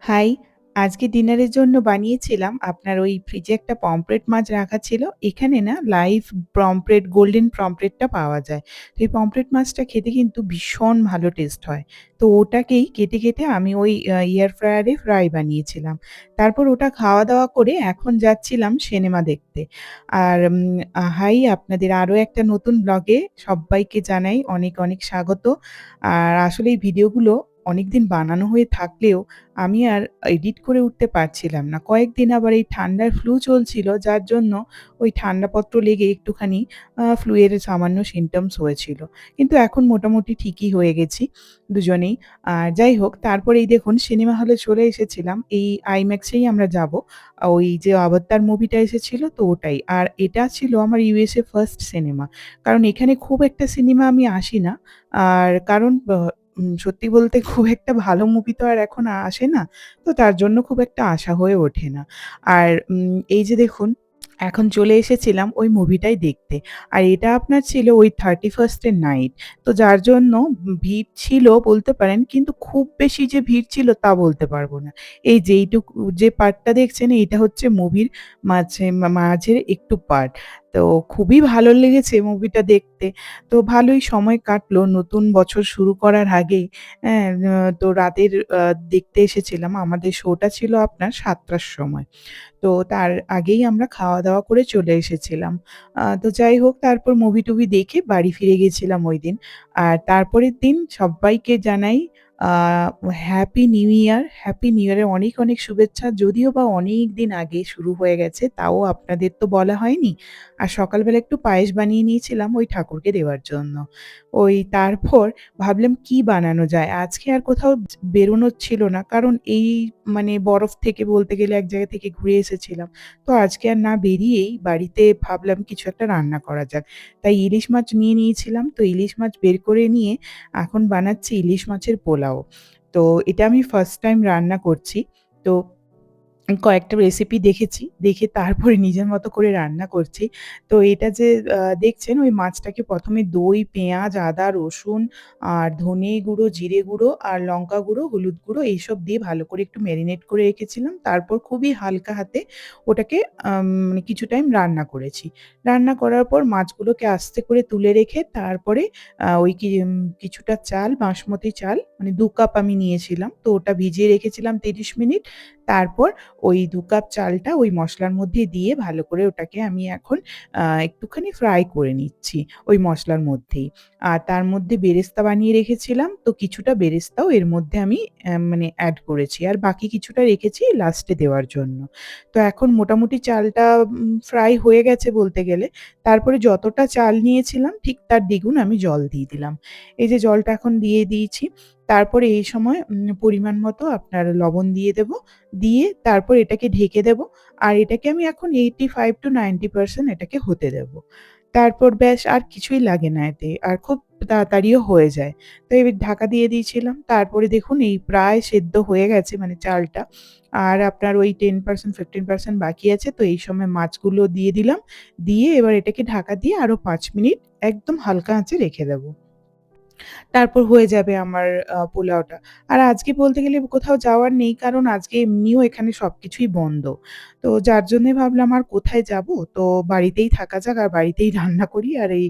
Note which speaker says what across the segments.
Speaker 1: High, আজকে ডিনারের জন্য বানিয়েছিলাম আপনার ওই ফ্রিজে একটা পমফ্রেট মাছ রাখা ছিল। এখানে না লাইভ পমফ্রেট, গোল্ডেন পমফ্রেটটা পাওয়া যায়। তো এই পমফ্রেট মাছটা খেতে কিন্তু ভীষণ ভালো টেস্ট হয়। তো ওটাকেই কেটে আমি ওই এয়ার ফ্রায়ারে ফ্রাই বানিয়েছিলাম। তারপর ওটা খাওয়া-দাওয়া করে এখন যাচ্ছিলাম সিনেমা দেখতে। আর হাই আপনাদের আরো একটা নতুন ব্লগে সব্বাইকে জানাই অনেক স্বাগত। আর আসলে এই ভিডিওগুলো অনেকদিন বানানো হয়ে থাকলেও আমি আর এডিট করে উঠতে পারছিলাম না। কয়েকদিন আবার এই ঠান্ডার ফ্লু চলছিল, যার জন্য ওই ঠান্ডাপত্র লেগে একটুখানি ফ্লু এর সামান্য সিম্পটমস হয়েছিল। কিন্তু এখন মোটামুটি ঠিকই হয়ে গেছি দুজনেই। আর যাই হোক, তারপরে এই দেখুন সিনেমা হলে চলে এসেছিলাম। এই আইম্যাক্সেই আমরা যাবো। ওই যে 'অবতার' মুভিটা এসেছিল তো ওটাই। আর এটা ছিল আমার ইউএসএ ফার্স্ট সিনেমা। কারণ এখানে খুব একটা সিনেমা আমি আসি না। আর কারণ সত্যি বলতে খুব একটা ভালো মুভি তো আর এখন আসে না। তো তার জন্য খুব একটা আসা হয়ে ওঠে না। আর এই যে দেখুন, এখন চলে এসেছিলাম ওই মুভিটাই দেখতে। আর এটা আপনার ছিল ওই 31st এর নাইট। তো যার জন্য ভিড় ছিল বলতে পারেন, কিন্তু খুব বেশি যে ভিড় ছিল তা বলতে পারব না। এই যে এইটুকু যে পার্টটা দেখছেন এইটা হচ্ছে মুভির মাঝের একটু পার্ট। তো খুবই ভালো লেগেছে মুভিটা দেখতে। তো ভালোই সময় কাটলো নতুন বছর শুরু করার আগেই। হ্যাঁ? তো রাতের দেখতে এসেছিলাম। আমাদের শোটা ছিল আপনার ৭ টার সময়। তো তার আগেই আমরা খাওয়া-দাওয়া করে চলে এসেছিলাম। তো যাই হোক, তারপর মুভি-টুভি দেখে বাড়ি ফিরে গেছিলাম ঐদিন। আর তারপরের দিন সব্বাইকে জানাই a happy new year. Happy new ইয়ারের অনেক শুভেচ্ছা। যদিও বা অনেকদিন আগে শুরু হয়ে গেছে, তাও আপনাদের তো বলা হয়নি। আর সকালবেলা একটু পায়েস বানিয়ে নিয়েছিলাম ওই ঠাকুরকে দেওয়ার জন্য। ওই তারপর ভাবলাম কি বানানো যায়? আজকে আর কোথাও বেরোনোর ছিল না। কারণ এই মানে বরফ থেকে বলতে গেলে এক জায়গা থেকে ঘুরে এসেছিলাম। তো আজকে আর না বেরিয়েই বাড়িতে ভাবলাম কিছু একটা রান্না করা যাক। তাই ইলিশ মাছ নিয়ে নিয়েছিলাম। তো ইলিশ মাছ বের করে নিয়ে এখন বানাচ্ছি ইলিশ মাছের পোলাও। তো এটা আমি ফার্স্ট টাইম রান্না করছি। তো কয়েকটা রেসিপি দেখেছি। দেখে তারপরে নিজের মতো করে রান্না করছি। তো এটা যে দেখছেন ওই মাছটাকে ১ম এ দই, পেঁয়াজ, আদা, রসুন আর ধনে গুঁড়ো, জিরে গুঁড়ো আর লঙ্কা গুঁড়ো, হলুদ গুঁড়ো এইসব দিয়ে ভালো করে একটু মেরিনেট করে রেখেছিলাম। তারপর খুবই হালকা হাতে ওটাকে মানে কিছু টাইম রান্না করেছি। রান্না করার পর মাছগুলোকে আস্তে করে তুলে রেখে তারপরে ওই কিছুটা চাল, বাসমতি চাল মানে ২ কাপ আমি নিয়েছিলাম। তো ওটা ভিজিয়ে রেখেছিলাম ৩০ মিনিট। তারপর ওই ২ কাপ চালটা ওই মসলার মধ্যে দিয়ে ভালো করে ওটাকে আমি এখন একটুখানি ফ্রাই করে নিচ্ছি ওই মসলার মধ্যেই। আর তার মধ্যে বেরেস্তা বানিয়ে রেখেছিলাম। তো কিছুটা বেরেস্তাও এর মধ্যে আমি মানে এড করেছি। আর বাকি কিছুটা রেখেছি লাস্টে দেওয়ার জন্য। তো এখন মোটামুটি চালটা ফ্রাই হয়ে গেছে বলতে গেলে। তারপরে যতটা চাল নিয়েছিলাম ঠিক তার দ্বিগুণ আমি জল দিয়ে দিলাম। এই যে জলটা এখন দিয়ে দিয়েছি। তারপরে এই সময় পরিমাণ মতো আপনার লবণ দিয়ে দেব। দিয়ে তারপর এটাকে ঢেকে দেব। আর এটাকে আমি এখন 85 to 90% এটাকে হতে দেব। তারপর ব্যাস আর কিছুই লাগে না এতে। আর খুব তাড়াতাড়িও হয়ে যায়। তো এবার ঢাকা দিয়ে দিয়েছিলাম। তারপরে দেখুন এই প্রায় সেদ্ধ হয়ে গেছে মানে চালটা। আর আপনার ওই 10% 15% বাকি আছে। তো এই সময় মাছগুলো দিয়ে দিলাম। দিয়ে এবার এটাকে ঢাকা দিয়ে আরো ৫ মিনিট একদম হালকা আঁচে রেখে দেব। তারপর হয়ে যাবে আমার পোলাওটা। আর আজকে বলতে গেলে কোথাও যাওয়ার নেই, কারণ আজকে এমনিও এখানে সবকিছুই বন্ধ। তো যার জন্যই ভাবলাম আর কোথায় যাবো? তো বাড়িতেই থাকা যাক আর বাড়িতেই রান্না করি আর এই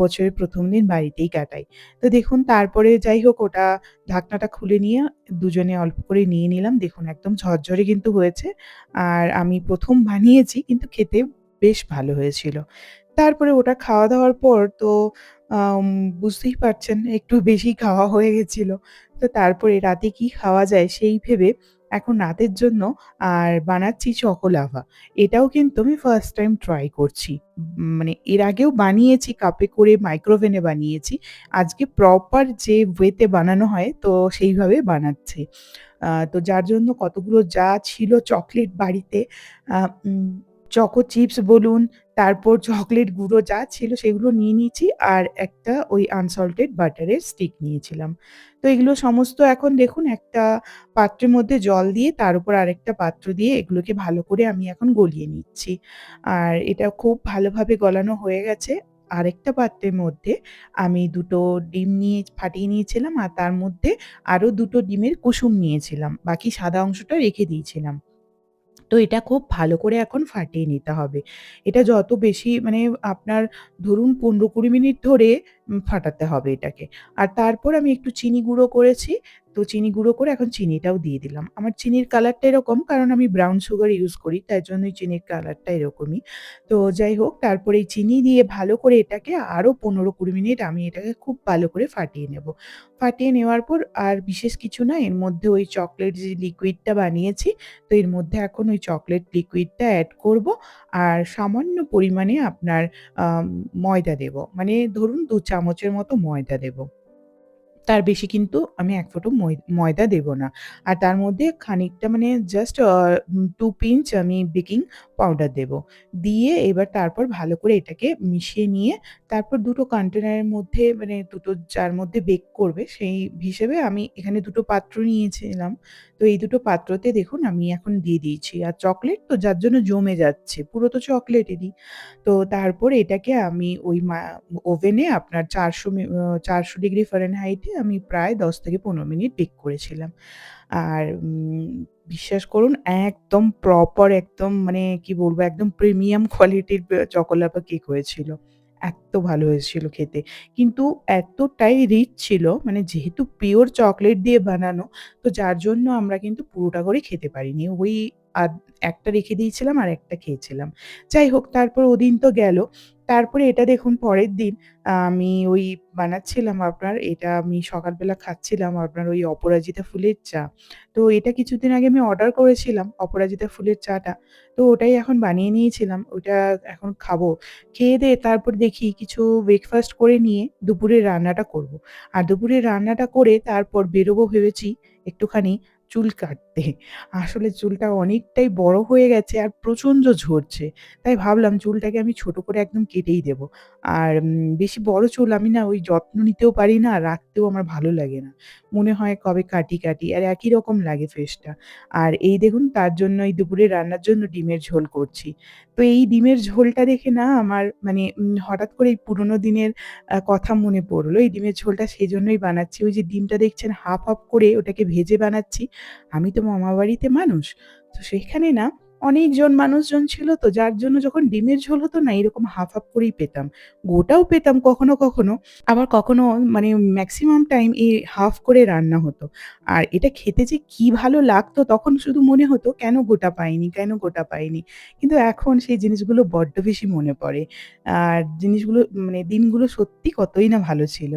Speaker 1: বছরের ১ম দিন বাড়িতেই কাটাই। তো দেখুন তারপরে যাই হোক ওটা ঢাকনাটা খুলে নিয়ে দুজনে অল্প করে নিয়ে নিলাম। দেখুন একদম ঝরঝরে কিন্তু হয়েছে। আর আমি ১ম বানিয়েছি কিন্তু খেতে বেশ ভালো হয়েছিল। তারপরে ওটা খাওয়া-দাওয়ার পর তো আম বুঝতেই পারছেন একটু বেশি খাওয়া হয়ে গেছিল। তো তারপরে রাতে কি খাওয়া যায় সেই ভেবে এখন রাতের জন্য আর বানাচ্ছি চকো লাভা। এটাও কিন্তু আমি ফার্স্ট টাইম ট্রাই করছি। মানে এর আগেও বানিয়েছি কাপে করে মাইক্রোওভেনে বানিয়েছি। আজকে প্রপার যে ওয়েতে বানানো হয় তো সেইভাবে বানাচ্ছি। তো যার জন্য কতগুলো যা ছিল চকলেট বাড়িতে আ উম চকো চিপস বলুন, তারপর চকলেট গুঁড়ো যা ছিল সেগুলো নিয়ে নিয়েছি। আর একটা ওই আনসল্টেড বাটারের স্টিক নিয়েছিলাম। তো এগুলো সমস্ত এখন দেখুন একটা পাত্রের মধ্যে জল দিয়ে তার উপর আরেকটা পাত্র দিয়ে এগুলোকে ভালো করে আমি এখন গলিয়ে নিচ্ছি। আর এটা খুব ভালোভাবে গলানো হয়ে গেছে। আরেকটা পাত্রের মধ্যে আমি ২ টো ডিম নিয়ে ফাটিয়ে নিয়েছিলাম আর তার মধ্যে আরও ২ টো ডিমের কুসুম নিয়েছিলাম। বাকি সাদা অংশটা রেখে দিয়েছিলাম। তো এটা খুব ভালো করে এখন ফাটিয়ে নিতে হবে। এটা যত বেশি মানে আপনার ধরুন ১৫-২০ মিনিট ধরে ফাটাতে হবে এটাকে। আর তারপর আমি একটু চিনি গুঁড়ো করেছি। তো চিনি গুঁড়ো করে এখন চিনিটাও দিয়ে দিলাম। আমার চিনির কালারটা এরকম কারণ আমি ব্রাউন সুগার ইউজ করি। তাই জন্যই চিনির কালারটা এরকমই। তো যাই হোক তারপরে এই চিনি দিয়ে ভালো করে এটাকে আরো ১৫-২০ মিনিট আমি এটাকে খুব ভালো করে ফাটিয়ে নেব। ফাটিয়ে নেওয়ার পর আর বিশেষ কিছু না এর মধ্যে ওই চকোলেট যে লিকুইডটা বানিয়েছি তো এর মধ্যে এখন ওই চকোলেট লিকুইডটা এড করব। আর সামান্য পরিমাণে আপনার আম ময়দা দেব। মানে ধরুন ২ চামচের মতো ময়দা দেব। তার বেশি কিন্তু আমি ১ ফোঁটা ময়দা দেব না। আর তার মধ্যে খানিকটা মানে জাস্ট ২ পিঞ্চ আমি বেকিং পাউডার দেব। দিয়ে এবার তারপর ভালো করে এটাকে মিশিয়ে নিয়ে তারপর ২ টো কন্টেনারের মধ্যে মানে ২ টো যার মধ্যে বেক করবে সেই হিসেবে আমি এখানে ২ টো পাত্র নিয়েছিলাম। তো এই ২ টো পাত্রতে দেখুন আমি এখন দিয়ে দিয়েছি। আর চকোলেট তো যার জন্য জমে যাচ্ছে। পুরো তো চকোলেটেরই। তো তারপর এটাকে আমি ওই ওভেনে আপনার ৪০০ ডিগ্রি ফারেনহাইটে আমি প্রায় ১০ থেকে ১৫ মিনিট বেক করেছিলাম। আর বিশ্বাস করুন একদম প্রপার একদম মানে কি বলবো একদম প্রিমিয়াম কোয়ালিটির চকোলাভা কেক হয়েছিল। এত্ত ভালো হয়েছিল খেতে। কিন্তু এতটাই রিচ ছিল মানে যেহেতু পিওর চকোলেট দিয়ে বানানো তো যার জন্য আমরা কিন্তু পুরোটা করে খেতে পারিনি। ওই আদ একটা রেখে দিয়েছিলাম আর একটা খেয়েছিলাম। যাই হোক তারপর ওদিন তো গেল। তারপরে এটা দেখুন পরের দিন আমি ওই বানাচ্ছিলাম আপনার এটা আমি সকালবেলা খাচ্ছিলাম আপনার ওই অপরাজিতা ফুলের চা। তো এটা কিছুদিন আগে আমি অর্ডার করেছিলাম অপরাজিতা ফুলের চাটা। তো ওটাই এখন বানিয়ে নিয়েছিলাম। ওটা এখন খাবো। খেয়ে-দেয়ে তারপর দেখি কিছু ব্রেকফাস্ট করে নিয়ে দুপুরের রান্নাটা করব। আর দুপুরের রান্নাটা করে তারপর বেরোবো ভেবেছি একটুখানি চুল কাটতে। আসলে চুলটা অনেকটাই বড় হয়ে গেছে আর প্রচণ্ড ঝরছে। তাই ভাবলাম চুলটাকে আমি ছোট করে একদম কেটেই দেবো। আর বেশি বড় চুল আমি না ওই যত্ন নিতেও পারি না, রাখতেও আমার ভালো লাগে না। মনে হয় কবে কাটি আর একই রকম লাগে ফেসটা। আর এই দেখুন তার জন্য এই দুপুরে রান্নার জন্য ডিমের ঝোল করছি। তো এই ডিমের ঝোলটা দেখে না আমার মানে হঠাৎ করে এই পুরোনো দিনের কথা মনে পড়লো। এই ডিমের ঝোলটা সেজন্যই বানাচ্ছি। ওই যে ডিমটা দেখছেন হাফ করে ওটাকে ভেজে বানাচ্ছি। আমি তো মামাবাড়িতে মানুষ। তো সেখানে না অনেকজন মানুষজন ছিল তো যার জন্য যখন ডিমের ঝোল হতো না এরকম হাফ করেই পেতাম। গোটাও পেতাম কখনো, আবার কখনো মানে মেক্সিমাম টাইম এই হাফ করে রান্না হতো। আর এটা খেতে যে কি ভালো লাগতো তখন শুধু মনে হতো কেন গোটা পাইনি? কিন্তু এখন সেই জিনিসগুলো বড্ড বেশি মনে পড়ে। আর জিনিসগুলো মানে দিনগুলো সত্যি কতই না ভালো ছিল।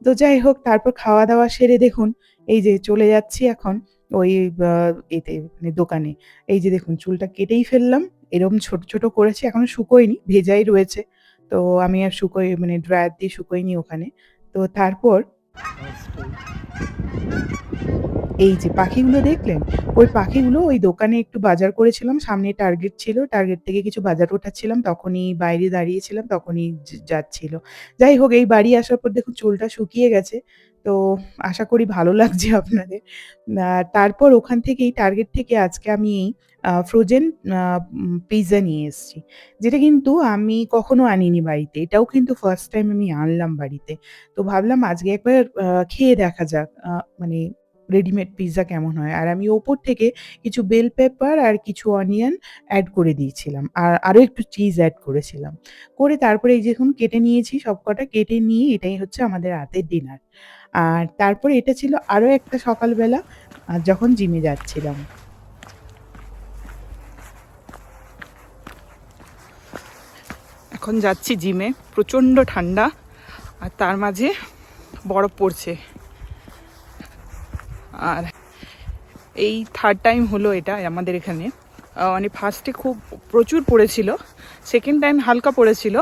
Speaker 1: তো যাই হোক তারপর খাওয়া-দাওয়া সেরে দেখুন এই যে চলে যাচ্ছি এখন ওই বা এতে মানে দোকানে। এই যে দেখুন চুলটা কেটেই ফেললাম। এরকম ছোট করেছি এখনো শুকোয়নি, ভেজাই রয়েছে। তো আমি আর মানে ড্রায়ার দিয়ে শুকোইনি ওখানে। তো তারপর এই যে পাখিগুলো দেখলেন? ওই পাখিগুলো ওই দোকানে একটু বাজার করেছিলাম। সামনে টার্গেট ছিল। টার্গেট থেকে কিছু বাজার ওঠাচ্ছিলাম। তখনই বাইরে দাঁড়িয়েছিলাম, তখনই যাচ্ছিল। যাই হোক এই বাড়ি আসার পর দেখুন চুলটা শুকিয়ে গেছে। তো আশা করি ভালো লাগছে আপনাদের। তারপর ওখান থেকেই টার্গেট থেকে আজকে আমি এই ফ্রোজেন আ পিজ্জা নিয়ে এসেছি। যেটা কিন্তু আমি কখনো আনিনি বাড়িতে। এটাও কিন্তু ফার্স্ট টাইম আমি আনলাম বাড়িতে। তো ভাবলাম আজকে একবার খেয়ে দেখা যাক। মানে রেডিমেড পিজ্জা কেমন হয়। আর আমি ওপর থেকে কিছু বেল পেপার আর কিছু অনিয়ন এড করে দিয়েছিলাম। আর আরো একটু চিজ এড করেছিলাম। করে তারপরে এই দেখুন কেটে নিয়েছি সবকটা। কেটে নিয়ে এটাই হচ্ছে আমাদের রাতের ডিনার। আর তারপরে এটা ছিল আরো একটা সকালবেলা যখন জিমে যাচ্ছিলাম। এখন যাচ্ছি জিমে। প্রচণ্ড ঠান্ডা আর তার মাঝে বরফ পড়ছে। আর এই থার্ড টাইম হলো এটা আমাদের এখানে। মানে ফার্স্টে খুব প্রচুর পড়েছিল, সেকেন্ড টাইম হালকা পড়েছিল।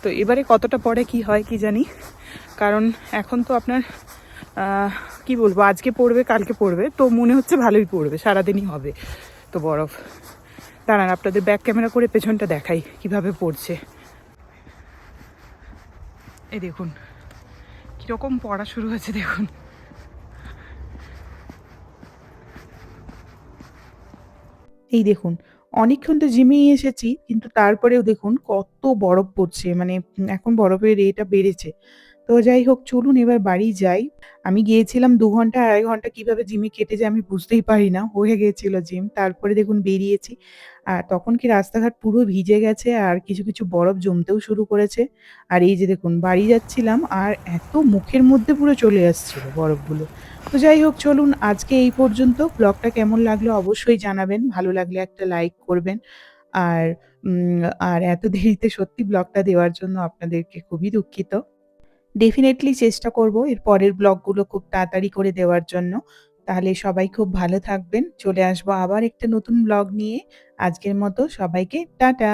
Speaker 1: তো এবারে কতটা পড়ে কি হয় কি জানি, কারণ এখন তো আপনার কি বলবো আজকে পড়বে কালকে পড়বে, তো মনে হচ্ছে ভালোই পড়বে, সারাদিনই হবে তো বরফ। দাঁড়ান আপনাদের ব্যাক ক্যামেরা করে পেছনটা দেখাই কিভাবে পড়ছে। এই দেখুন কীরকম পড়া শুরু হয়েছে দেখুন। এই দেখুন অনেকক্ষণ তো জিমেই এসেছি। কিন্তু তারপরেও দেখুন কত বরফ পড়ছে। মানে এখন বরফের ইয়েটা বেড়েছে। তো যাই হোক চলুন এবার বাড়ি যাই। আমি গিয়েছিলাম ২ ঘন্টা ২.৫ ঘন্টা কিভাবে জিমে কেটে যায় আমি বুঝতেই পারি না। হয়ে গিয়েছিল জিম। তারপরে দেখুন বেরিয়েছি। আর তখন কি রাস্তাঘাট পুরো ভিজে গেছে আর কিছু বরফ জমতেও শুরু করেছে। আর এই যে দেখুন বাড়ি যাচ্ছিলাম আর এত মুখের মধ্যে পুরো চলে আসছিল বরফগুলো। তো যাই হোক চলুন আজকে এই পর্যন্ত। ব্লগটা কেমন লাগলো অবশ্যই জানাবেন। ভালো লাগলে একটা লাইক করবেন। আর আর এত দেরিতে সত্যি ব্লগটা দেওয়ার জন্য আপনাদেরকে খুবই দুঃখিত। ডেফিনিটলি চেষ্টা করব এর পরের ব্লগগুলো খুব তাড়াতাড়ি করে দেওয়ার জন্য। তাহলে সবাই খুব ভালো থাকবেন। চলে আসবো আবার একটা নতুন ব্লগ নিয়ে। আজকের মতো সবাইকে টাটা।